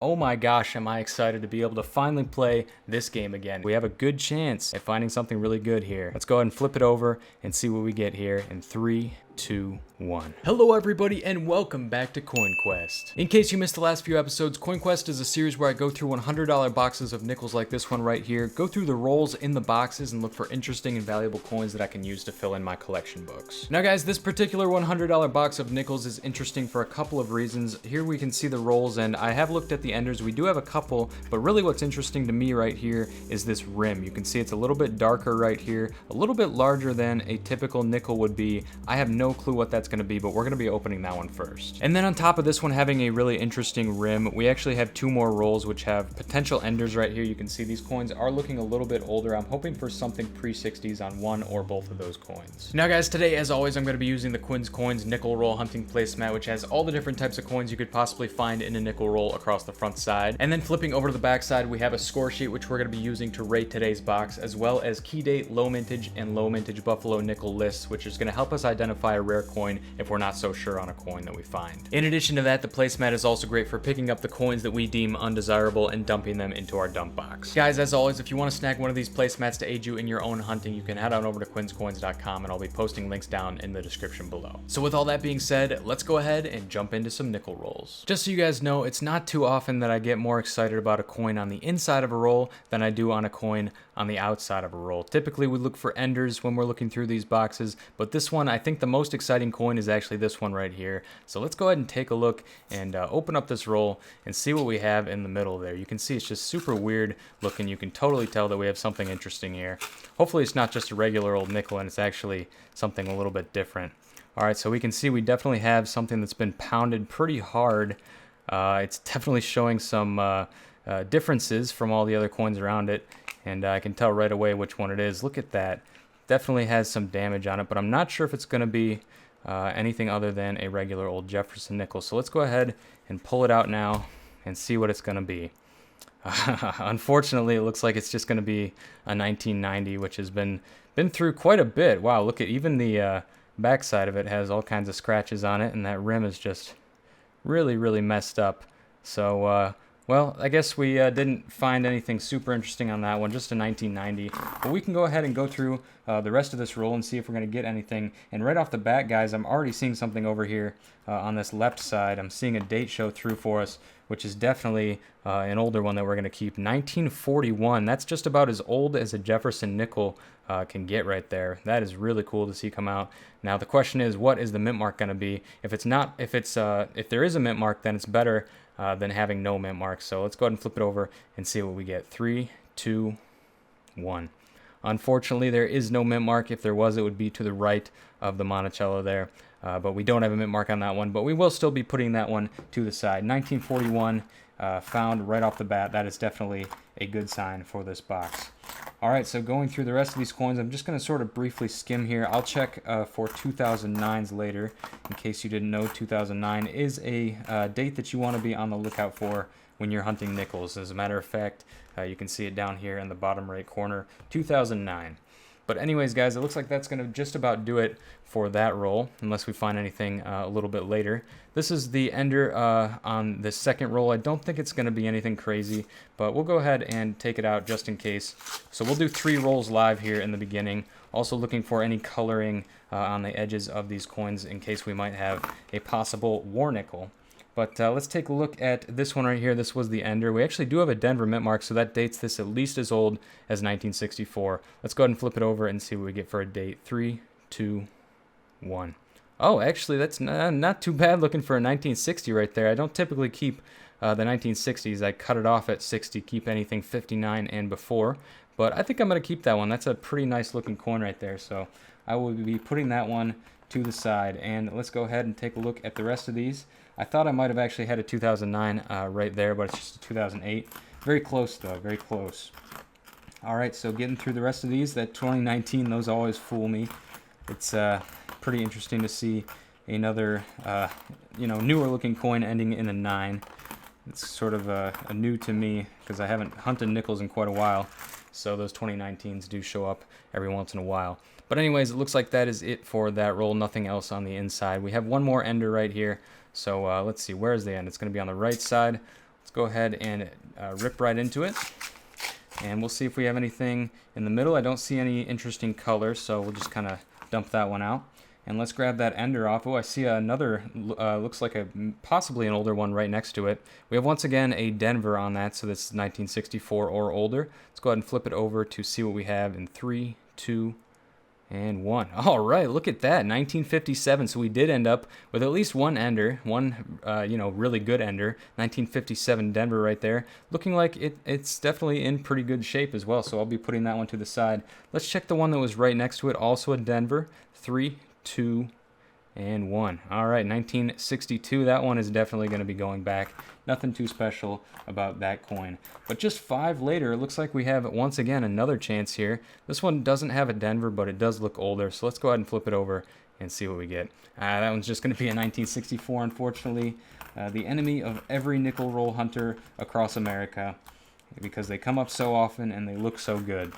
Oh my gosh, am I excited to be able to finally play this game again. We have a good chance at finding something really good here. Let's go ahead and flip it over and see what we get here in 3, 2, 1. Hello everybody and welcome back to Coin Quest. In case you missed the last few episodes, Coin Quest is a series where I go through $100 boxes of nickels like this one right here, go through the rolls in the boxes and look for interesting and valuable coins that I can use to fill in my collection books. Now guys, this particular $100 box of nickels is interesting for a couple of reasons. Here we can see the rolls and I have looked at the enders. We do have a couple, but really what's interesting to me right here is this rim. You can see it's a little bit darker right here, a little bit larger than a typical nickel would be. I have no clue what that's going to be, but we're going to be opening that one first. And then on top of this one having a really interesting rim, we actually have two more rolls which have potential enders right here. You can see these coins are looking a little bit older. I'm hoping for something pre-60s on one or both of those coins. Now guys, today as always I'm going to be using the Quin Coins nickel roll hunting placemat, which has all the different types of coins you could possibly find in a nickel roll across the front side. And then flipping over to the back side, we have a score sheet which we're going to be using to rate today's box, as well as key date, low mintage, and low mintage buffalo nickel lists, which is going to help us identify a rare coin if we're not so sure on a coin that we find. In addition to that, the placemat is also great for picking up the coins that we deem undesirable and dumping them into our dump box. Guys, as always, if you want to snag one of these placemats to aid you in your own hunting, you can head on over to quinscoins.com and I'll be posting links down in the description below. So with all that being said, let's go ahead and jump into some nickel rolls. Just so you guys know, it's not too often that I get more excited about a coin on the inside of a roll than I do on a coin on the outside of a roll. Typically we look for enders when we're looking through these boxes, but this one, I think the most exciting coin is actually this one right here. So let's go ahead and take a look and open up this roll and see what we have in the middle there. You can see it's just super weird looking. You can totally tell that we have something interesting here. Hopefully it's not just a regular old nickel and it's actually something a little bit different. Alright, so we can see we definitely have something that's been pounded pretty hard. It's definitely showing some differences from all the other coins around it, and I can tell right away which one it is. Look at that. Definitely has some damage on it, but I'm not sure if it's going to be anything other than a regular old Jefferson nickel. So let's go ahead and pull it out now and see what it's going to be. Unfortunately, it looks like it's just going to be a 1990, which has been through quite a bit. Wow, look at even the backside of it has all kinds of scratches on it, and that rim is just really messed up. So well, I guess we didn't find anything super interesting on that one, just a 1990. But we can go ahead and go through the rest of this roll and see if we're going to get anything. And right off the bat, guys, I'm already seeing something over here on this left side. I'm seeing a date show through for us, which is definitely an older one that we're going to keep. 1941. That's just about as old as a Jefferson nickel can get right there. That is really cool to see come out. Now the question is, what is the mint mark going to be? If there is a mint mark, then it's better than having no mint mark. So let's go ahead and flip it over and see what we get. 3, 2, 1. Unfortunately, there is no mint mark. If there was, it would be to the right of the Monticello there. But we don't have a mint mark on that one. But we will still be putting that one to the side. 1941 found right off the bat. That is definitely a good sign for this box. Alright, so going through the rest of these coins, I'm just going to sort of briefly skim here. I'll check for 2009s later. In case you didn't know, 2009 is a date that you want to be on the lookout for when you're hunting nickels. As a matter of fact, you can see it down here in the bottom right corner, 2009. But anyways, guys, it looks like that's going to just about do it for that roll, unless we find anything a little bit later. This is the ender on the second roll. I don't think it's going to be anything crazy, but we'll go ahead and take it out just in case. So we'll do 3 rolls live here in the beginning. Also looking for any coloring on the edges of these coins in case we might have a possible war nickel. But let's take a look at this one right here. This was the ender. We actually do have a Denver mint mark, so that dates this at least as old as 1964. Let's go ahead and flip it over and see what we get for a date. 3, 2, 1. Oh, actually, that's not too bad looking for a 1960 right there. I don't typically keep the 1960s. I cut it off at 60, keep anything 59 and before. But I think I'm going to keep that one. That's a pretty nice looking coin right there. So I will be putting that one to the side. And let's go ahead and take a look at the rest of these. I thought I might have actually had a 2009 right there, but it's just a 2008. Very close, though. Very close. All right, so getting through the rest of these, that 2019, those always fool me. It's pretty interesting to see another, newer-looking coin ending in a 9. It's sort of a new to me because I haven't hunted nickels in quite a while, so those 2019s do show up every once in a while. But anyways, it looks like that is it for that roll. Nothing else on the inside. We have one more ender right here. So let's see, where is the end? It's going to be on the right side. Let's go ahead and rip right into it. And we'll see if we have anything in the middle. I don't see any interesting colors, so we'll just kind of dump that one out. And let's grab that ender off. Oh, I see another, looks like possibly an older one right next to it. We have once again a Denver on that, so this is 1964 or older. Let's go ahead and flip it over to see what we have in 3, 2, and 1. All right, look at that, 1957. So we did end up with at least one ender, one really good ender. 1957 Denver right there, looking like it's definitely in pretty good shape as well. So I'll be putting that one to the side. Let's check the one that was right next to it, also a Denver. 3, 2, and 1. All right, 1962. That one is definitely going to be going back. Nothing too special about that coin. But just 5 later, it looks like we have once again another chance here. This one doesn't have a Denver, but it does look older. So let's go ahead and flip it over and see what we get. That one's just going to be a 1964, unfortunately. The enemy of every nickel roll hunter across America, because they come up so often and they look so good.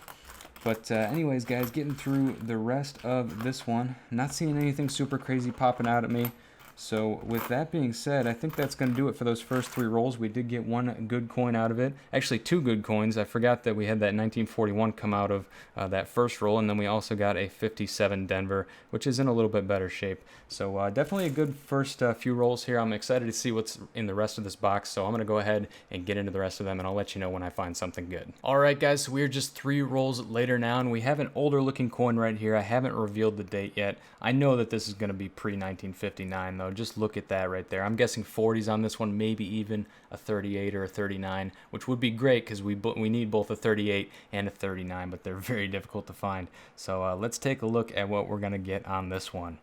But anyways, guys, getting through the rest of this one. Not seeing anything super crazy popping out at me. So with that being said, I think that's going to do it for those first 3 rolls. We did get 1 good coin out of it. Actually, 2 good coins. I forgot that we had that 1941 come out of that first roll. And then we also got a 57 Denver, which is in a little bit better shape. So definitely a good first few rolls here. I'm excited to see what's in the rest of this box. So I'm going to go ahead and get into the rest of them, and I'll let you know when I find something good. All right, guys, so we're just 3 rolls later now, and we have an older looking coin right here. I haven't revealed the date yet. I know that this is going to be pre-1959, though. Just look at that right there. I'm guessing 40s on this one, maybe even a 38 or a 39, which would be great because we need both a 38 and a 39, but they're very difficult to find. So let's take a look at what we're going to get on this one.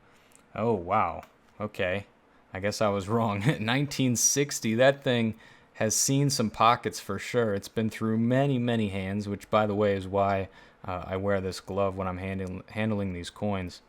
Oh, wow. Okay. I guess I was wrong. 1960, that thing has seen some pockets for sure. It's been through many, many hands, which, by the way, is why I wear this glove when I'm handling these coins.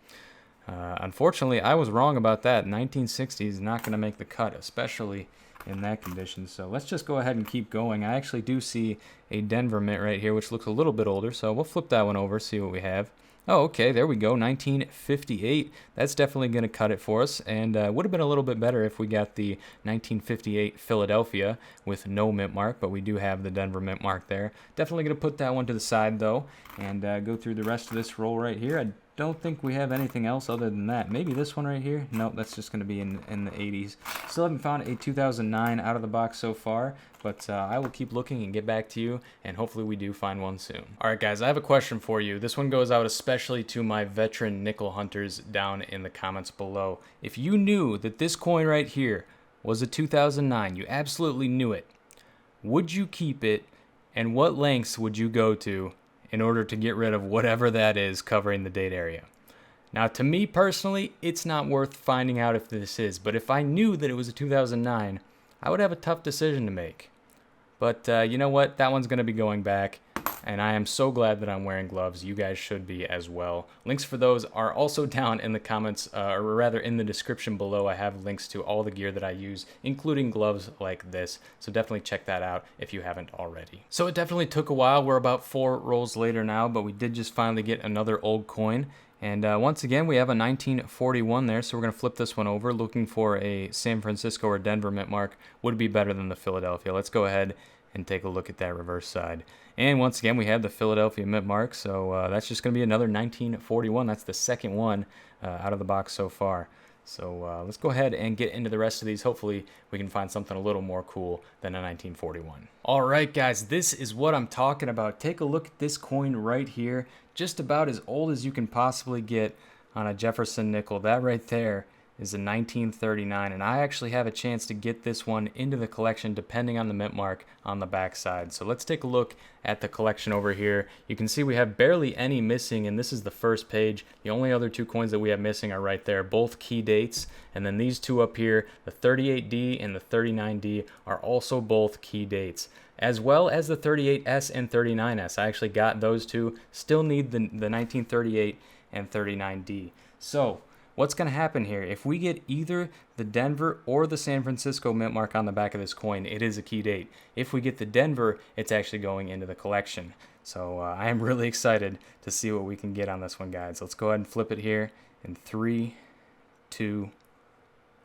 Unfortunately, I was wrong about that. 1960 is not going to make the cut, especially in that condition. So let's just go ahead and keep going. I actually do see a Denver mint right here, which looks a little bit older. So we'll flip that one over, see what we have. Oh, okay, there we go, 1958. That's definitely going to cut it for us, and would have been a little bit better if we got the 1958 Philadelphia with no mint mark, but we do have the Denver mint mark there. Definitely going to put that one to the side, though, and go through the rest of this roll right here. I don't think we have anything else other than that. Maybe this one right here. Nope, that's just going to be in the 80s. Still haven't found a 2009 out of the box so far, but I will keep looking and get back to you, and hopefully we do find one soon. All right, guys, I have a question for you. This one goes out especially to my veteran nickel hunters down in the comments below. If you knew that this coin right here was a 2009, you absolutely knew it, would you keep it, and what lengths would you go to in order to get rid of whatever that is covering the date area? Now, to me personally, it's not worth finding out if this is, but if I knew that it was a 2009, I would have a tough decision to make. But you know what? That one's going to be going back, and I am so glad that I'm wearing gloves. You guys should be as well. Links for those are also down in the comments, or rather in the description below. I have links to all the gear that I use, including gloves like this. So definitely check that out if you haven't already. So it definitely took a while. We're about 4 rolls later now, but we did just finally get another old coin. And once again, we have a 1941 there, so we're going to flip this one over, looking for a San Francisco or Denver mint mark. Would be better than the Philadelphia. Let's go ahead and take a look at that reverse side. And once again, we have the Philadelphia mint mark, so that's just going to be another 1941. That's the second one out of the box so far. So let's go ahead and get into the rest of these. Hopefully we can find something a little more cool than a 1941. All right, guys, this is what I'm talking about. Take a look at this coin right here. Just about as old as you can possibly get on a Jefferson nickel. That right there is a 1939, and I actually have a chance to get this one into the collection depending on the mint mark on the back side. So let's take a look at the collection over here. You can see we have barely any missing, and this is the first page. The only other 2 coins that we have missing are right there, both key dates, and then these 2 up here, the 38D and the 39D, are also both key dates, as well as the 38S and 39S. I actually got those 2. Still need the 1938 and 39D. So what's going to happen here? If we get either the Denver or the San Francisco mint mark on the back of this coin, it is a key date. If we get the Denver, it's actually going into the collection. So I am really excited to see what we can get on this one, guys. Let's go ahead and flip it here in 3, 2,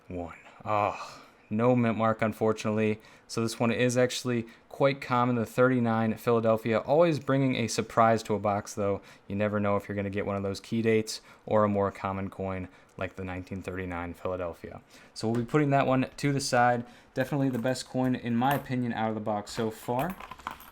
1. Oh, no mint mark, unfortunately. So this one is actually quite common, the 39 Philadelphia. Always bringing a surprise to a box, though. You never know if you're going to get one of those key dates or a more common coin like the 1939 Philadelphia. So we'll be putting that one to the side. Definitely the best coin, in my opinion, out of the box so far.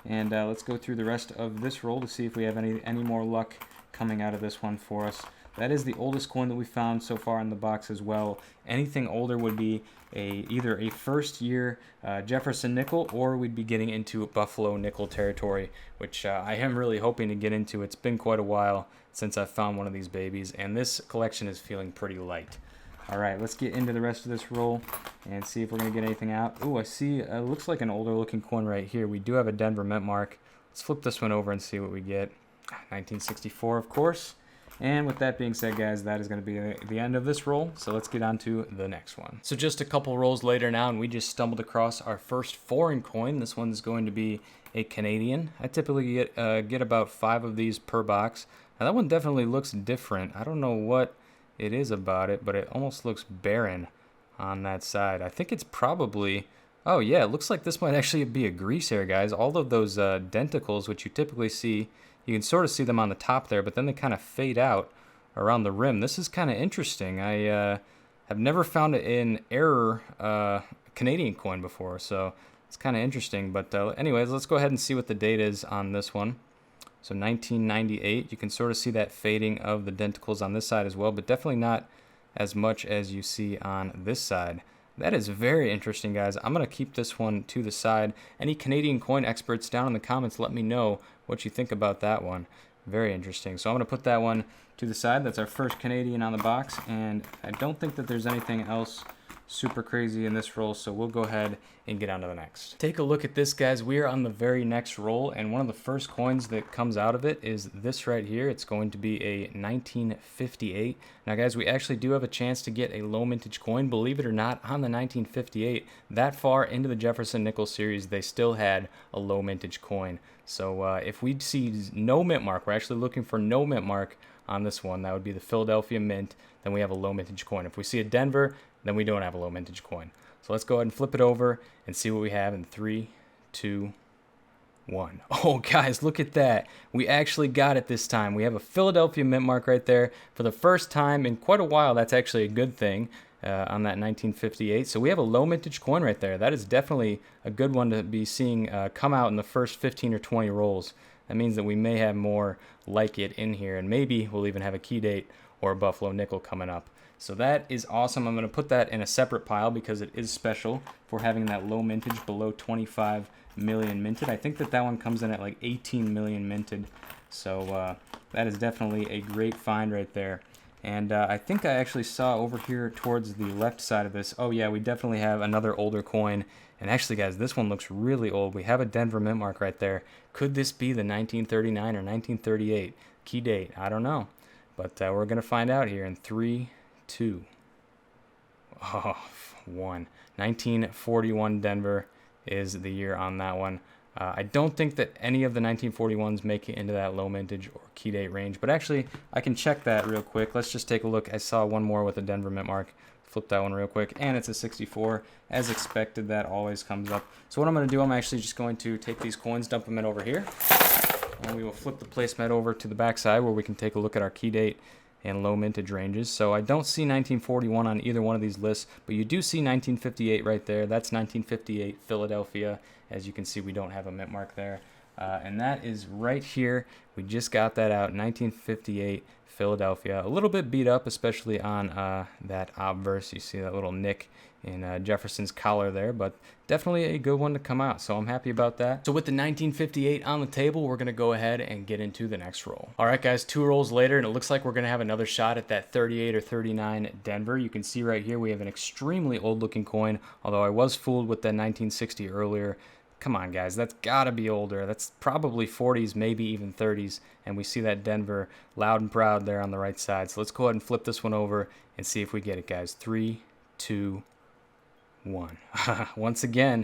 And let's go through the rest of this roll to see if we have any more luck coming out of this one for us. That is the oldest coin that we found so far in the box as well. Anything older would be either a first year Jefferson nickel, or we'd be getting into Buffalo nickel territory, which I am really hoping to get into. It's been quite a while since I've found one of these babies, and this collection is feeling pretty light. All right, let's get into the rest of this roll and see if we're going to get anything out. Oh, I see, looks like an older looking coin right here. We do have a Denver mint mark. Let's flip this one over and see what we get. 1964, of course. And with that being said, guys, that is going to be the end of this roll. So let's get on to the next one. So just a couple rolls later now, and we just stumbled across our first foreign coin. This one's going to be a Canadian. I typically get about 5 of these per box. Now that one definitely looks different. I don't know what it is about it, but it almost looks barren on that side. I think it's probably... Oh yeah, it looks like this might actually be a grease hair, guys. All of those denticles, which you typically see, you can sort of see them on the top there, but then they kind of fade out around the rim. This is kind of interesting. I have never found an error Canadian coin before, so it's kind of interesting. But anyways, let's go ahead and see what the date is on this one. So 1998, you can sort of see that fading of the denticles on this side as well, but definitely not as much as you see on this side. That is very interesting, guys. I'm going to keep this one to the side. Any Canadian coin experts down in the comments, let me know what you think about that one. Very interesting. So I'm going to put that one to the side. That's our first Canadian on the box, and I don't think that there's anything else super crazy in this roll, so we'll go ahead and get on to the next. Take a look at this, guys. We are on the very next roll, and one of the first coins that comes out of it is this right here. It's going to be a 1958. Now, guys, we actually do have a chance to get a low mintage coin. Believe it or not, on the 1958, that far into the Jefferson nickel series, they still had a low mintage coin. So if we see no mint mark, we're actually looking for no mint mark on this one. That would be the Philadelphia Mint. Then we have a low mintage coin. If we see a Denver, then we don't have a low mintage coin. So let's go ahead and flip it over and see what we have in 3, 2, 1. Oh, guys, look at that. We actually got it this time. We have a Philadelphia mint mark right there for the first time in quite a while. That's actually a good thing on that 1958. So we have a low mintage coin right there. That is definitely a good one to be seeing come out in the first 15 or 20 rolls. That means that we may have more like it in here, and maybe we'll even have a key date or a Buffalo nickel coming up. So that is awesome. I'm going to put that in a separate pile because it is special for having that low mintage below 25 million minted. I think that one comes in at like 18 million minted. So that is definitely a great find right there. And I think I actually saw over here towards the left side of this. Oh yeah, we definitely have another older coin. And actually, guys, this one looks really old. We have a Denver mint mark right there. Could this be the 1939 or 1938 key date? I don't know. But we're going to find out here in 3, 2, 1. 1941 Denver is the year on that one. I don't think that any of the 1941s make it into that low mintage or key date range, but actually I can check that real quick. Let's just take a look. I saw one more with a Denver mint mark. Flip that one real quick, and it's a 64. As expected, that always comes up. So what I'm going to do, I'm actually just going to take these coins, dump them in over here, and we will flip the placemat over to the back side where we can take a look at our key date and low mintage ranges. So I don't see 1941 on either one of these lists, but you do see 1958 right there. That's 1958 Philadelphia. As you can see, we don't have a mint mark there. And that is right here. We just got that out, 1958 Philadelphia. A little bit beat up, especially on that obverse. You see that little nick in Jefferson's collar there, but definitely a good one to come out, so I'm happy about that. So with the 1958 on the table, we're going to go ahead and get into the next roll. All right, guys, 2 rolls later, and it looks like we're going to have another shot at that 38 or 39 Denver. You can see right here we have an extremely old-looking coin, although I was fooled with that 1960 earlier. Come on, guys, that's got to be older. That's probably 40s, maybe even 30s, and we see that Denver loud and proud there on the right side. So let's go ahead and flip this one over and see if we get it, guys. 3, 2, 1. Once again,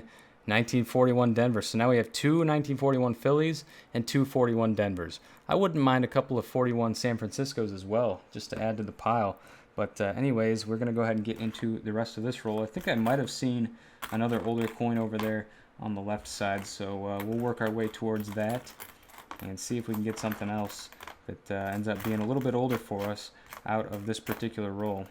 1941 Denver. So now we have 2 1941 Phillies and 2 41 Denvers. I wouldn't mind a couple of 41 San Franciscos as well, just to add to the pile. But anyways, we're going to go ahead and get into the rest of this roll. I think I might have seen another older coin over there on the left side, so we'll work our way towards that and see if we can get something else that ends up being a little bit older for us out of this particular roll.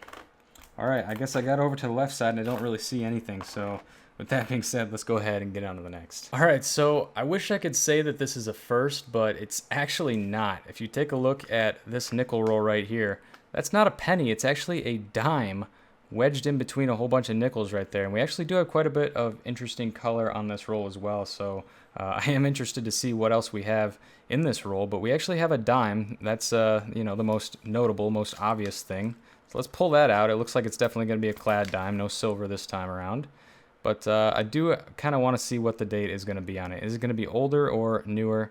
Alright, I guess I got over to the left side and I don't really see anything, so with that being said, let's go ahead and get on to the next. Alright, so I wish I could say that this is a first, but it's actually not. If you take a look at this nickel roll right here, that's not a penny, it's actually a dime wedged in between a whole bunch of nickels right there. And we actually do have quite a bit of interesting color on this roll as well, so I am interested to see what else we have in this roll. But we actually have a dime. That's you know, the most notable, most obvious thing. So let's pull that out. It looks like it's definitely going to be a clad dime, no silver this time around. But I do kind of want to see what the date is going to be on it. Is it going to be older or newer?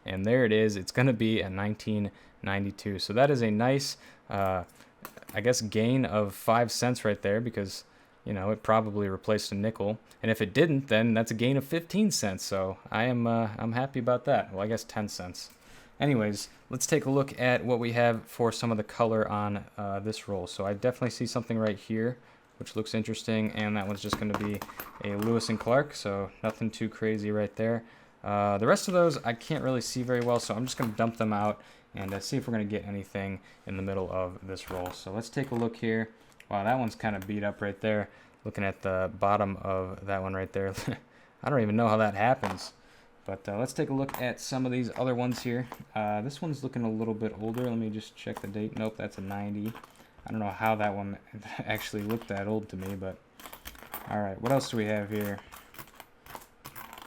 And there it is. It's going to be a 1992. So that is a nice, I guess, gain of 5 cents right there, because, you know, it probably replaced a nickel. And if it didn't, then that's a gain of 15 cents. So I'm happy about that. Well, I guess 10 cents. Anyways, let's take a look at what we have for some of the color on this roll. So I definitely see something right here, which looks interesting, and that one's just going to be a Lewis and Clark, so nothing too crazy right there. The rest of those I can't really see very well, so I'm just going to dump them out and see if we're going to get anything in the middle of this roll. So let's take a look here. Wow, that one's kind of beat up right there. Looking at the bottom of that one right there. I don't even know how that happens. But let's take a look at some of these other ones here. This one's looking a little bit older. Let me just check the date. Nope, that's a 90. I don't know how that one actually looked that old to me, but alright, what else do we have here?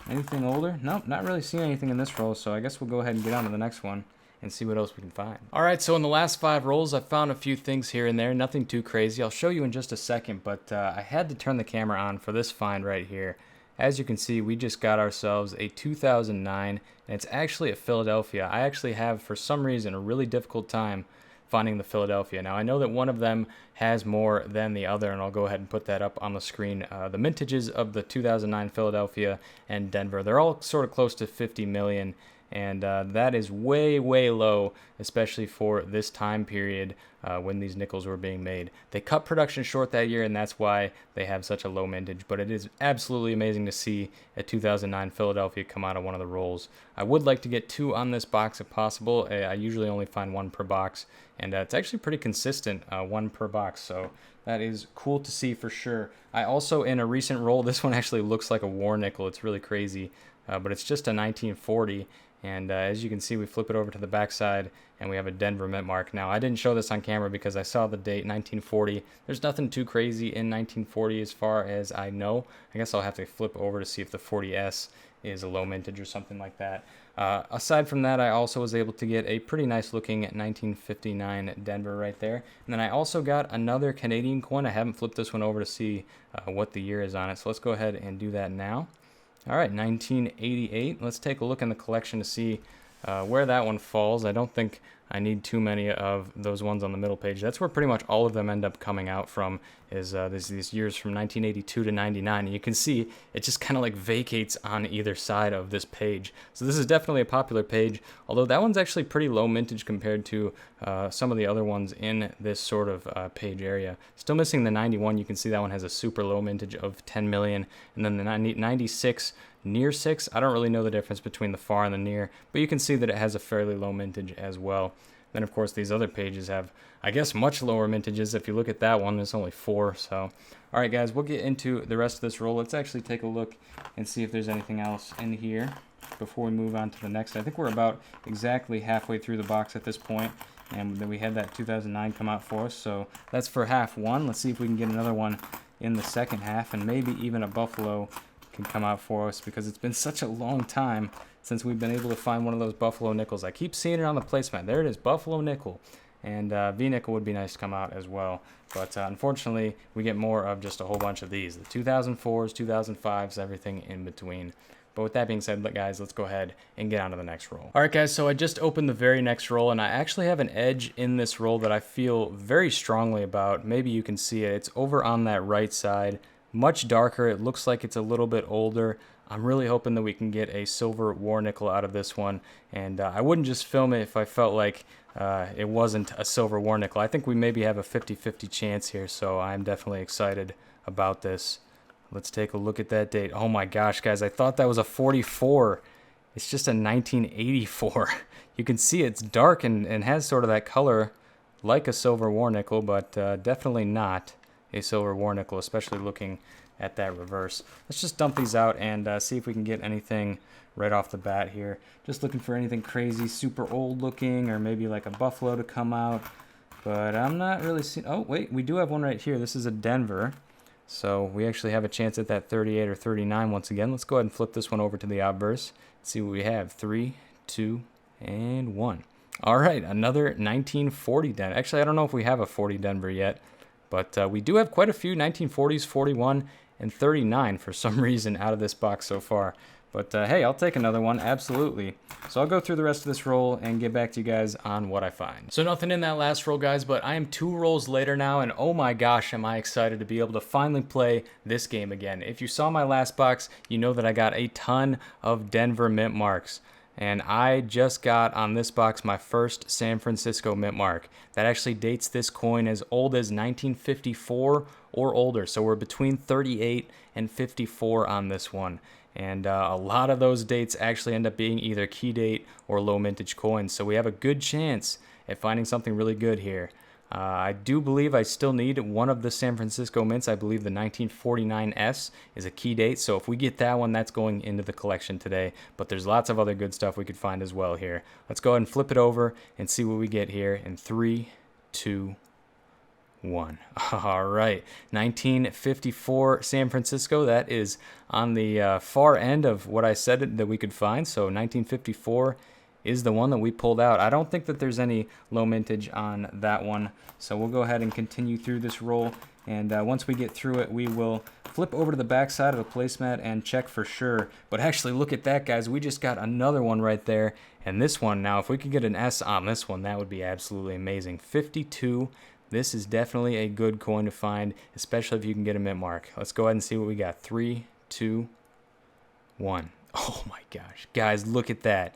Anything older? Nope, not really seeing anything in this roll, so I guess we'll go ahead and get on to the next one and see what else we can find. Alright, so in the last 5 rolls, I found a few things here and there, nothing too crazy. I'll show you in just a second, but I had to turn the camera on for this find right here. As you can see, we just got ourselves a 2009, and it's actually a Philadelphia. I actually have, for some reason, a really difficult time finding the Philadelphia. Now, I know that one of them has more than the other, and I'll go ahead and put that up on the screen. The mintages of the 2009 Philadelphia and Denver, they're all sort of close to 50 million, and that is way, way low, especially for this time period when these nickels were being made. They cut production short that year, and that's why they have such a low mintage, but it is absolutely amazing to see a 2009 Philadelphia come out of one of the rolls. I would like to get 2 on this box if possible. I usually only find 1 per box, and it's actually pretty consistent, 1 per box, so that is cool to see for sure. I also, in a recent roll, this one actually looks like a war nickel. It's really crazy, but it's just a 1940. And as you can see, we flip it over to the back side and we have a Denver mint mark. Now, I didn't show this on camera because I saw the date, 1940. There's nothing too crazy in 1940 as far as I know. I guess I'll have to flip over to see if the 40S is a low mintage or something like that. Aside from that, I also was able to get a pretty nice looking 1959 Denver right there. And then I also got another Canadian coin. I haven't flipped this one over to see what the year is on it. So let's go ahead and do that now. All right, 1988. Let's take a look in the collection to see where that one falls. I don't think I need too many of those ones on the middle page. That's where pretty much all of them end up coming out from, is these years from 1982 to 99. And you can see it just kind of like vacates on either side of this page. So this is definitely a popular page, although that one's actually pretty low mintage compared to some of the other ones in this sort of page area. Still missing the 91. You can see that one has a super low mintage of 10 million. And then the 96 near 6, I don't really know the difference between the far and the near, but you can see that it has a fairly low mintage as well. Then, of course, these other pages have, I guess, much lower mintages. If you look at that one, there's only 4. So, all right, guys, we'll get into the rest of this roll. Let's actually take a look and see if there's anything else in here before we move on to the next. I think we're about exactly halfway through the box at this point, and then we had that 2009 come out for us. So that's for half one. Let's see if we can get another one in the second half, and maybe even a Buffalo can come out for us, because it's been such a long time since we've been able to find one of those Buffalo nickels. I keep seeing it on the placemat. There it is, Buffalo nickel. And V-nickel would be nice to come out as well. But unfortunately, we get more of just a whole bunch of these. The 2004s, 2005s, everything in between. But with that being said, guys, let's go ahead and get on to the next roll. All right, guys, so I just opened the very next roll, and I actually have an edge in this roll that I feel very strongly about. Maybe you can see it. It's over on that right side. much darker. It looks like it's a little bit older. I'm really hoping that we can get a silver war nickel out of this one, and I wouldn't just film it if I felt like it wasn't a silver war nickel. I think we maybe have a 50-50 chance here, so I'm definitely excited about this. Let's take a look at that date. Oh my gosh, guys, I thought that was a 44. It's just a 1984. You can see it's dark and has sort of that color like a silver war nickel, but definitely not a silver war nickel, especially looking at that reverse. Let's just dump these out and see if we can get anything right off the bat here. Just looking for anything crazy, super old looking, or maybe like a buffalo to come out. But I'm not really seeing... Oh, wait, we do have one right here. This is a Denver. So we actually have a chance at that 38 or 39 once again. Let's go ahead and flip this one over to the obverse. See what we have. 3, 2, and 1. All right, another 1940 Denver. Actually, I don't know if we have a 40 Denver yet, but we do have quite a few 1940s, 41, and 39 for some reason out of this box so far. But hey, I'll take another one, absolutely. So I'll go through the rest of this roll and get back to you guys on what I find. So nothing in that last roll, guys, but I am 2 rolls later now, and oh my gosh, am I excited to be able to finally play this game again. If you saw my last box, you know that I got a ton of Denver mint marks. And I just got on this box my first San Francisco mint mark. That actually dates this coin as old as 1954 or older. So we're between 38 and 54 on this one. And a lot of those dates actually end up being either key date or low mintage coins. So we have a good chance at finding something really good here. I do believe I still need one of the San Francisco mints. I believe the 1949S is a key date. So if we get that one, that's going into the collection today. But there's lots of other good stuff we could find as well here. Let's go ahead and flip it over and see what we get here in 3, 2, 1. All right, 1954 San Francisco. That is on the far end of what I said that we could find. So 1954 is the one that we pulled out. I don't think that there's any low mintage on that one. So we'll go ahead and continue through this roll. And once we get through it, we will flip over to the back side of the placemat and check for sure. But actually, look at that, guys. We just got another one right there. And this one, now, if we could get an S on this one, that would be absolutely amazing. 52. This is definitely a good coin to find, especially if you can get a mint mark. Let's go ahead and see what we got. 3, 2, 1. Oh my gosh. Guys, look at that.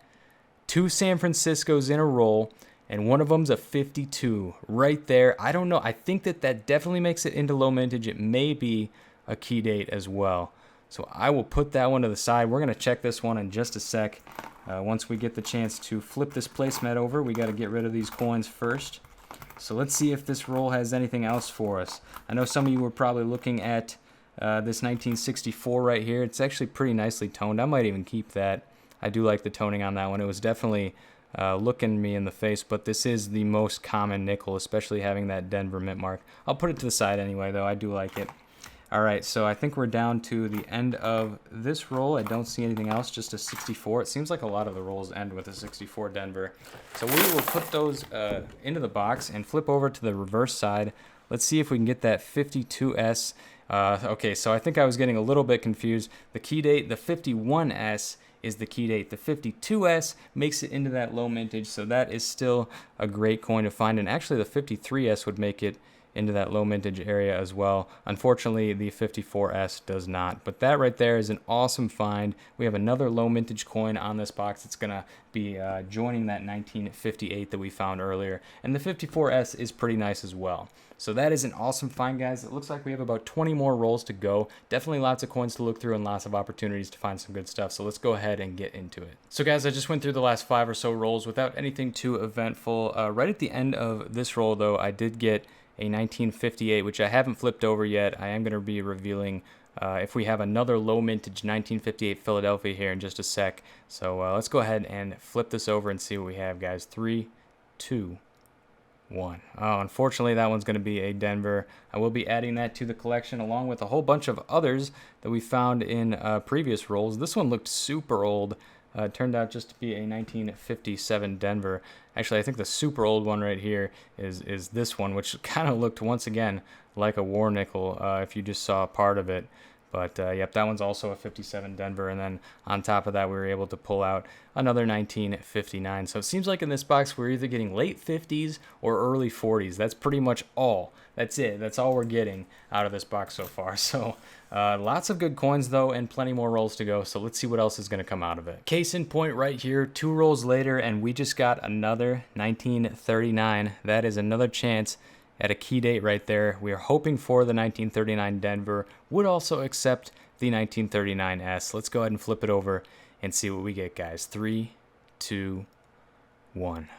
2 San Franciscos in a row, and one of them's a 52 right there. I don't know. I think that definitely makes it into low mintage. It may be a key date as well. So I will put that one to the side. We're going to check this one in just a sec. Once we get the chance to flip this placemat over, we got to get rid of these coins first. So let's see if this roll has anything else for us. I know some of you were probably looking at this 1964 right here. It's actually pretty nicely toned. I might even keep that. I do like the toning on that one. It was definitely looking me in the face, but this is the most common nickel, especially having that Denver mint mark. I'll put it to the side anyway, though. I do like it. All right, so I think we're down to the end of this roll. I don't see anything else, just a 64. It seems like a lot of the rolls end with a 64 Denver. So we will put those into the box and flip over to the reverse side. Let's see if we can get that 52S. Okay, so I think I was getting a little bit confused. The key date, the 51S, is the key date. The 52S makes it into that low mintage, so that is still a great coin to find. And actually, the 53S would make it into that low mintage area as well. Unfortunately, the 54S does not. But that right there is an awesome find. We have another low mintage coin on this box. It's going to be joining that 1958 that we found earlier. And the 54S is pretty nice as well. So that is an awesome find, guys. It looks like we have about 20 more rolls to go. Definitely lots of coins to look through and lots of opportunities to find some good stuff. So let's go ahead and get into it. So guys, I just went through the last 5 or so rolls without anything too eventful. Right at the end of this roll, though, I did get a 1958, which I haven't flipped over yet. I am going to be revealing if we have another low mintage 1958 Philadelphia here in just a sec. So let's go ahead and flip this over and see what we have, guys. 3, 2, 1. Oh, unfortunately, that one's going to be a Denver. I will be adding that to the collection along with a whole bunch of others that we found in previous rolls. This one looked super old. It turned out just to be a 1957 Denver. Actually, I think the super old one right here is this one, which kind of looked once again like a war nickel if you just saw a part of it. But yep, that one's also a 57 Denver, and then on top of that, we were able to pull out another 1959. So it seems like in this box, we're either getting late 50s or early 40s. That's pretty much all. That's it. That's all we're getting out of this box so far. So lots of good coins, though, and plenty more rolls to go. So let's see what else is going to come out of it. Case in point right here, 2 rolls later, and we just got another 1939. That is another chance at a key date right there. We are hoping for the 1939 Denver. Would also accept the 1939S. Let's go ahead and flip it over and see what we get, guys. 3, 2, 1.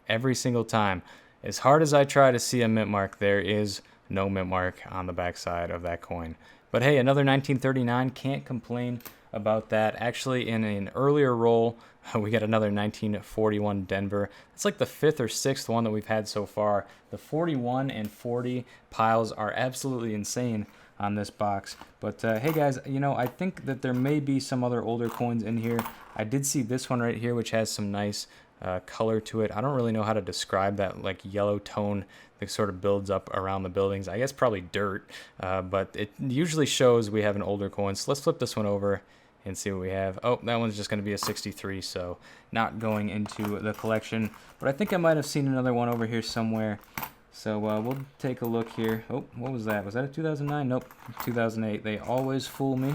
Every single time. As hard as I try to see a mint mark, there is no mint mark on the backside of that coin. But hey, another 1939, can't complain about that. Actually, in an earlier roll, we got another 1941 Denver. It's like the 5th or 6th one that we've had so far. The 41 and 40 piles are absolutely insane on this box. But hey guys, you know, I think that there may be some other older coins in here. I did see this one right here, which has some nice color to it. I don't really know how to describe that like yellow tone that sort of builds up around the buildings. I guess probably dirt, but it usually shows we have an older coin. So let's flip this one over and see what we have. Oh, that one's just going to be a 63, so not going into the collection. But I think I might have seen another one over here somewhere. So we'll take a look here. Oh, what was that? Was that a 2009? Nope, 2008. They always fool me.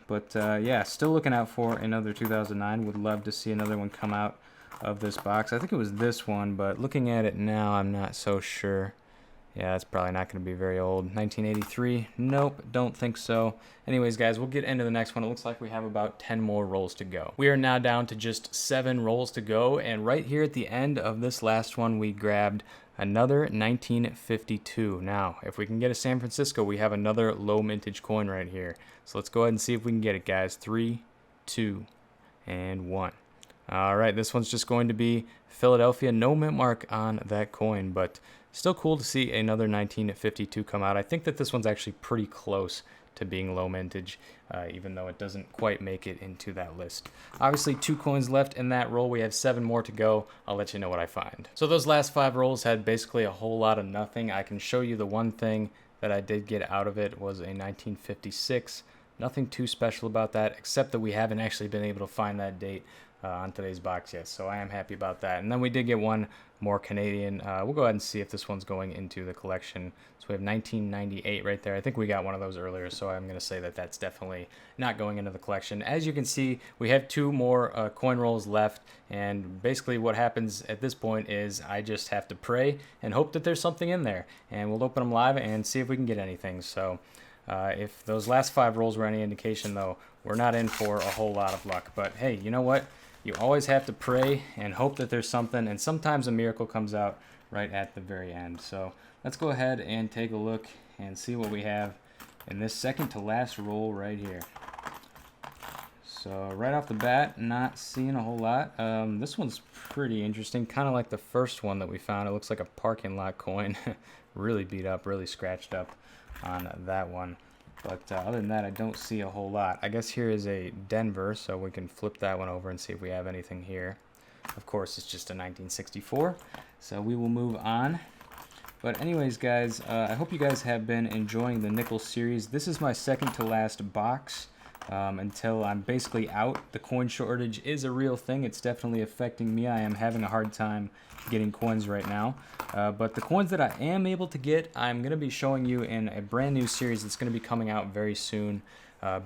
But yeah, still looking out for another 2009. Would love to see another one come out of this box. I think it was this one, but looking at it now, I'm not so sure. Yeah, it's probably not going to be very old. 1983? Nope, don't think so. Anyways, guys, we'll get into the next one. It looks like we have about 10 more rolls to go. We are now down to just 7 rolls to go, and right here at the end of this last one, we grabbed another 1952. Now, if we can get a San Francisco, we have another low mintage coin right here. So let's go ahead and see if we can get it, guys. 3, 2, and 1. All right, this one's just going to be Philadelphia. No mint mark on that coin, but still cool to see another 1952 come out. I think that this one's actually pretty close to being low mintage, even though it doesn't quite make it into that list. Obviously, 2 coins left in that roll. We have 7 more to go. I'll let you know what I find. So those last 5 rolls had basically a whole lot of nothing. I can show you the one thing that I did get out of it was a 1956. Nothing too special about that, except that we haven't actually been able to find that date on today's box yet, so I am happy about that. And then we did get one more Canadian. We'll go ahead and see if this one's going into the collection. So we have 1998 right there. I think we got one of those earlier, so I'm going to say that that's definitely not going into the collection. As you can see, we have 2 more coin rolls left, and basically what happens at this point is I just have to pray and hope that there's something in there, and we'll open them live and see if we can get anything. So if those last 5 rolls were any indication, though, we're not in for a whole lot of luck. But hey, you know what? You always have to pray and hope that there's something, and sometimes a miracle comes out right at the very end. So let's go ahead and take a look and see what we have in this second to last roll right here. So right off the bat, not seeing a whole lot. This one's pretty interesting, kind of like the first one that we found. It looks like a parking lot coin. Really beat up, really scratched up on that one. But other than that, I don't see a whole lot. I guess here is a Denver, so we can flip that one over and see if we have anything here. Of course, it's just a 1964, so we will move on. But anyways, guys, I hope you guys have been enjoying the nickel series. This is my second to last box until I'm basically out. The coin shortage is a real thing. It's definitely affecting me. I am having a hard time getting coins right now. But the coins that I am able to get, I'm going to be showing you in a brand new series that's going to be coming out very soon.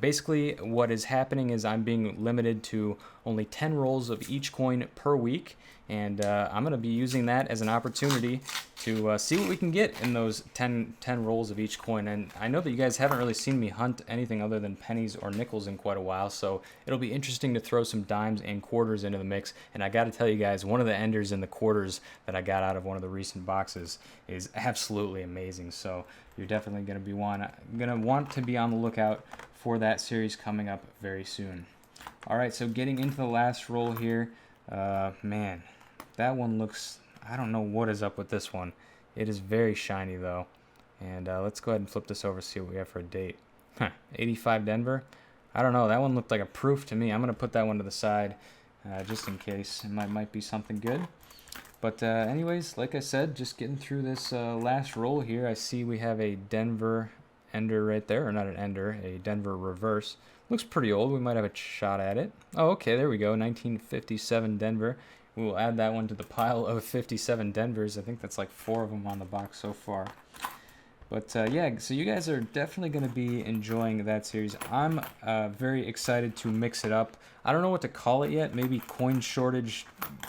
Basically, what is happening is I'm being limited to only 10 rolls of each coin per week, and I'm going to be using that as an opportunity to see what we can get in those 10 rolls of each coin. And I know that you guys haven't really seen me hunt anything other than pennies or nickels in quite a while, so it'll be interesting to throw some dimes and quarters into the mix. And I got to tell you guys, one of the enders in the quarters that I got out of one of the recent boxes is absolutely amazing. So you're definitely going to want to be on the lookout for that series coming up very soon. All right, so getting into the last roll here, man, that one looks, I don't know what is up with this one. It is very shiny though. And let's go ahead and flip this over, see what we have for a date. 85 Denver. I don't know, that one looked like a proof to me. I'm going to put that one to the side just in case. It might be something good. But anyways, like I said, just getting through this last roll here, I see we have a Denver ender right there, or not an ender, a Denver reverse. Looks pretty old. We might have a shot at it. Oh, okay, there we go. 1957 Denver. We will add that one to the pile of 57 Denvers. I think that's like 4 of them on the box so far. But yeah, so you guys are definitely going to be enjoying that series. I'm very excited to mix it up. I don't know what to call it yet. Maybe coin shortage,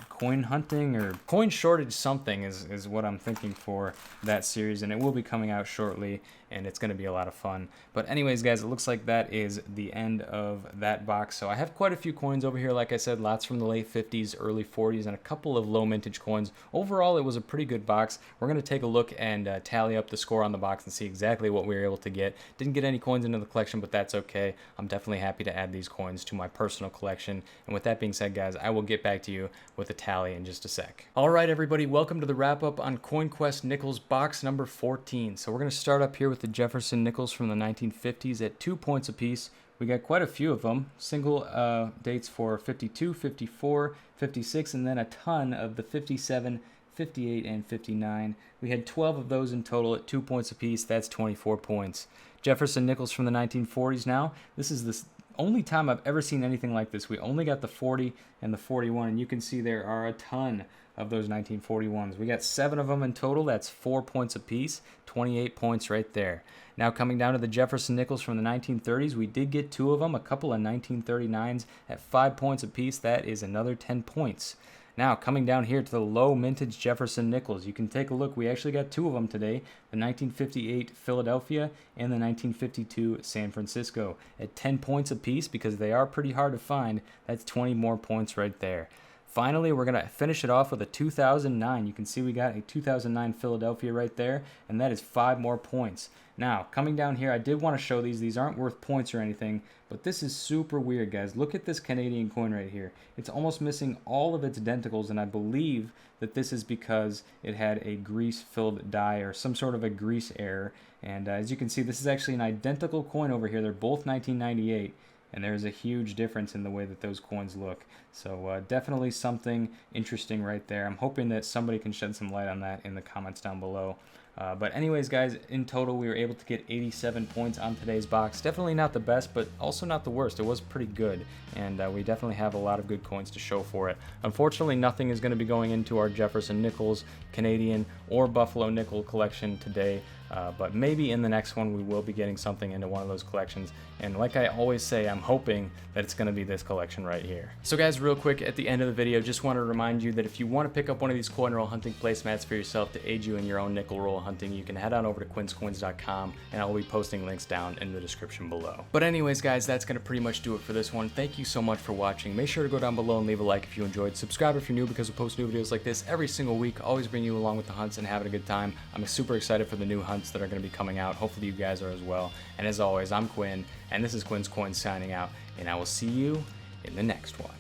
coin hunting, or coin shortage something is what I'm thinking for that series. And it will be coming out shortly, and it's going to be a lot of fun. But anyways, guys, it looks like that is the end of that box. So I have quite a few coins over here. Like I said, lots from the late 50s, early 40s, and a couple of low mintage coins. Overall, it was a pretty good box. We're going to take a look and tally up the score on the box and see exactly what we were able to get. Didn't get any coins into the collection, but that's okay. I'm definitely happy to add these coins to my personal collection. And with that being said, guys, I will get back to you with a tally in just a sec. All right, everybody, welcome to the wrap up on CoinQuest Nickels box number 14. So we're going to start up here with the Jefferson nickels from the 1950s at 2 points apiece. We got quite a few of them. Single dates for 52, 54, 56, and then a ton of the 57, 58, and 59. We had 12 of those in total at 2 points apiece. That's 24 points. Jefferson nickels from the 1940s now. This is the only time I've ever seen anything like this. We only got the 40 and the 41, and you can see there are a ton of those 1941s. We got 7 of them in total. That's 4 points apiece, 28 points right there. Now coming down to the Jefferson nickels from the 1930s, we did get 2 of them, a couple of 1939s at 5 points apiece. That is another 10 points. Now, coming down here to the low mintage Jefferson nickels, you can take a look. We actually got 2 of them today, the 1958 Philadelphia and the 1952 San Francisco at 10 points apiece because they are pretty hard to find. That's 20 more points right there. Finally, we're going to finish it off with a 2009. You can see we got a 2009 Philadelphia right there, and that is 5 more points. Now, coming down here, I did want to show these. These aren't worth points or anything, but this is super weird, guys. Look at this Canadian coin right here. It's almost missing all of its denticles, and I believe that this is because it had a grease-filled die or some sort of a grease error. And as you can see, this is actually an identical coin over here. They're both 1998. And there's a huge difference in the way that those coins look. So definitely something interesting right there. I'm hoping that somebody can shed some light on that in the comments down below. But anyways, guys, in total, we were able to get 87 points on today's box. Definitely not the best, but also not the worst. It was pretty good, and we definitely have a lot of good coins to show for it. Unfortunately, nothing is going to be going into our Jefferson nickels, Canadian, or Buffalo nickel collection today. But maybe in the next one we will be getting something into one of those collections, and like I always say, I'm hoping that it's going to be this collection right here. So guys, real quick at the end of the video, just want to remind you that if you want to pick up one of these coin roll hunting placemats for yourself to aid you in your own nickel roll hunting, you can head on over to quinscoins.com, and I'll be posting links down in the description below. But anyways, guys, that's going to pretty much do it for this one. Thank you so much for watching. Make sure to go down below and leave a like if you enjoyed. Subscribe if you're new, because we post new videos like this every single week, always bring you along with the hunts and having a good time. I'm super excited for the new hunts that are going to be coming out. Hopefully you guys are as well. And as always, I'm Quinn, and this is Quin's Coins signing out, and I will see you in the next one.